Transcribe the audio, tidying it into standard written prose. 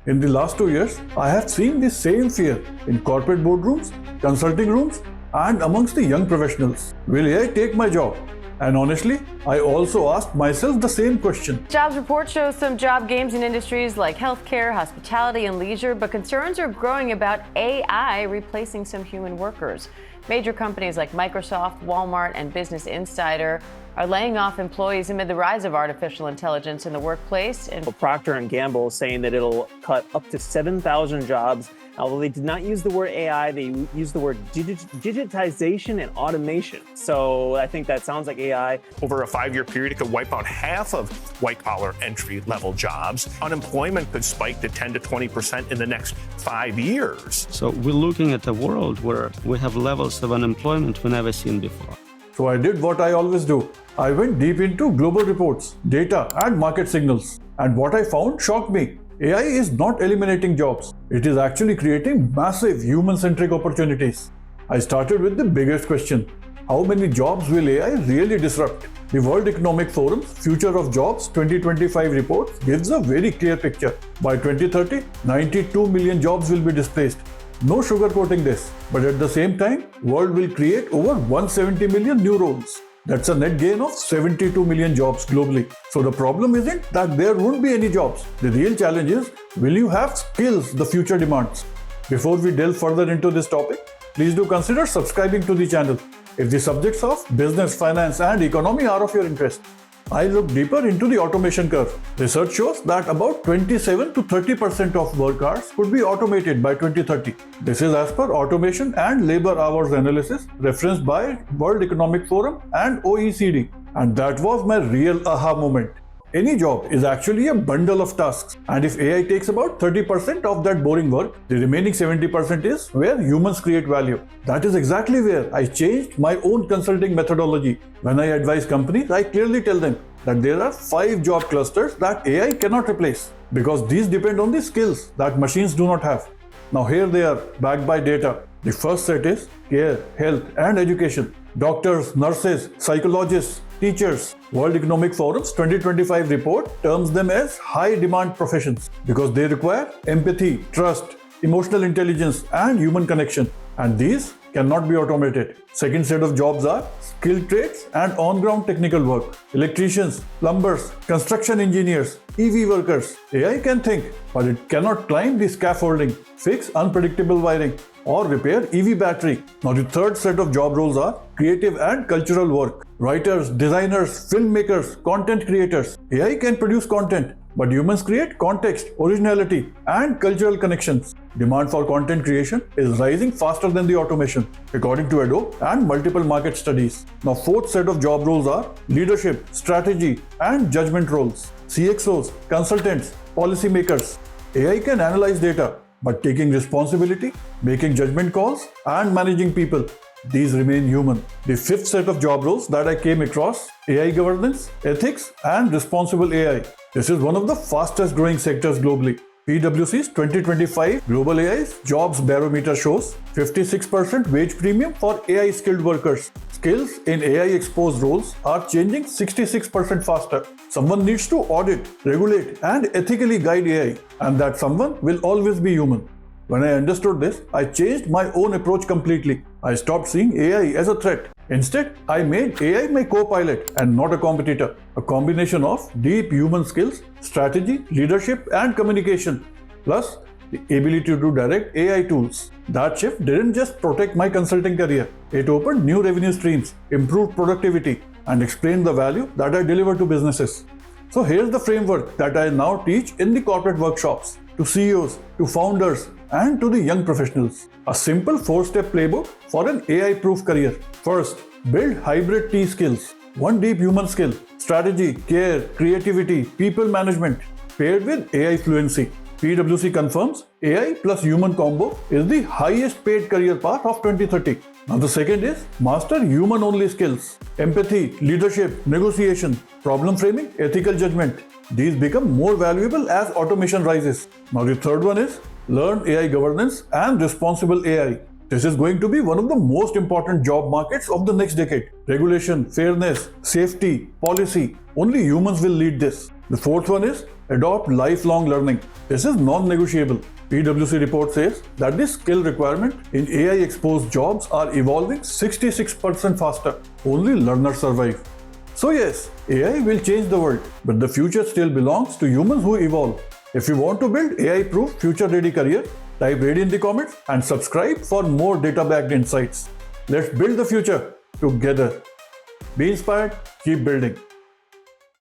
In the last 2 years, I have seen the same fear in corporate boardrooms, consulting rooms, and amongst the young professionals. Will AI take my job? And honestly, I also asked myself the same question. Jobs report shows some job gains in industries like healthcare, hospitality, and leisure, but concerns are growing about AI replacing some human workers. Major companies like Microsoft, Walmart, and Business Insider are laying off employees amid the rise of artificial intelligence in the workplace. And Procter & Gamble is saying that it'll cut up to 7,000 jobs. Although they did not use the word AI, they used the word digitization and automation. So I think that sounds like AI. Over a 5-year period, it could wipe out half of white-collar entry-level jobs. Unemployment could spike to 10 to 20% in the next 5 years. So we're looking at a world where we have levels of unemployment we've never seen before. So I did what I always do. I went deep into global reports, data, and market signals. And what I found shocked me. AI is not eliminating jobs. It is actually creating massive human-centric opportunities. I started with the biggest question. How many jobs will AI really disrupt? The World Economic Forum's Future of Jobs 2025 report gives a very clear picture. By 2030, 92 million jobs will be displaced. No sugarcoating this, but at the same time, world will create over 170 million new roles. That's a net gain of 72 million jobs globally. So the problem isn't that there won't be any jobs. The real challenge is, will you have skills the future demands? Before we delve further into this topic, please do consider subscribing to the channel if the subjects of business, finance, and economy are of your interest. I look deeper into the automation curve. Research shows that about 27 to 30% of work hours could be automated by 2030. This is as per automation and labor hours analysis referenced by World Economic Forum and OECD. And that was my real aha moment. Any job is actually a bundle of tasks, and if AI takes about 30% of that boring work, the remaining 70% is where humans create value. That is exactly where I changed my own consulting methodology. When I advise companies, I clearly tell them that there are 5 job clusters that AI cannot replace, because these depend on the skills that machines do not have. Now here they are, backed by data. The first set is care, health, and education. Doctors, nurses, psychologists, teachers. World Economic Forum's 2025 report terms them as high-demand professions because they require empathy, trust, emotional intelligence, and human connection. And these cannot be automated. Second set of jobs are skilled trades and on-ground technical work. Electricians, plumbers, construction engineers, EV workers. AI can think, but it cannot climb the scaffolding, fix unpredictable wiring, or repair EV battery. Now the third set of job roles are creative and cultural work. Writers, designers, filmmakers, content creators. AI can produce content, but humans create context, originality, and cultural connections. Demand for content creation is rising faster than the automation, according to Adobe and multiple market studies. Now fourth set of job roles are leadership, strategy, and judgment roles. CXOs, consultants, policymakers. AI can analyze data, but taking responsibility, making judgment calls, and managing people, these remain human. The fifth set of job roles that I came across, AI governance, ethics, and responsible AI. This is one of the fastest growing sectors globally. PwC's 2025 Global AI Jobs Barometer shows 56% wage premium for AI skilled workers. Skills in AI exposed roles are changing 66% faster. Someone needs to audit, regulate, and ethically guide AI, and that someone will always be human. When I understood this, I changed my own approach completely. I stopped seeing AI as a threat. Instead, I made AI my co-pilot and not a competitor. A combination of deep human skills, strategy, leadership, and communication, plus the ability to direct AI tools. That shift didn't just protect my consulting career. It opened new revenue streams, improved productivity, and explained the value that I deliver to businesses. So here's the framework that I now teach in the corporate workshops, to CEOs, to founders, and to the young professionals. A simple 4-step playbook for an AI-proof career. First, build hybrid T skills. One deep human skill, strategy, care, creativity, people management, paired with AI fluency. PwC confirms AI plus human combo is the highest paid career path of 2030. Now the second is master human-only skills. Empathy, leadership, negotiation, problem framing, ethical judgment. These become more valuable as automation rises. Now the third one is learn AI governance and responsible AI. This is going to be one of the most important job markets of the next decade. Regulation, fairness, safety, policy. Only humans will lead this. The fourth one is adopt lifelong learning. This is non-negotiable. PwC report says that the skill requirement in AI-exposed jobs are evolving 66% faster. Only learners survive. So yes, AI will change the world, but the future still belongs to humans who evolve. If you want to build AI-proof, future-ready career, type ready in the comments and subscribe for more data-backed insights. Let's build the future together. Be inspired, keep building.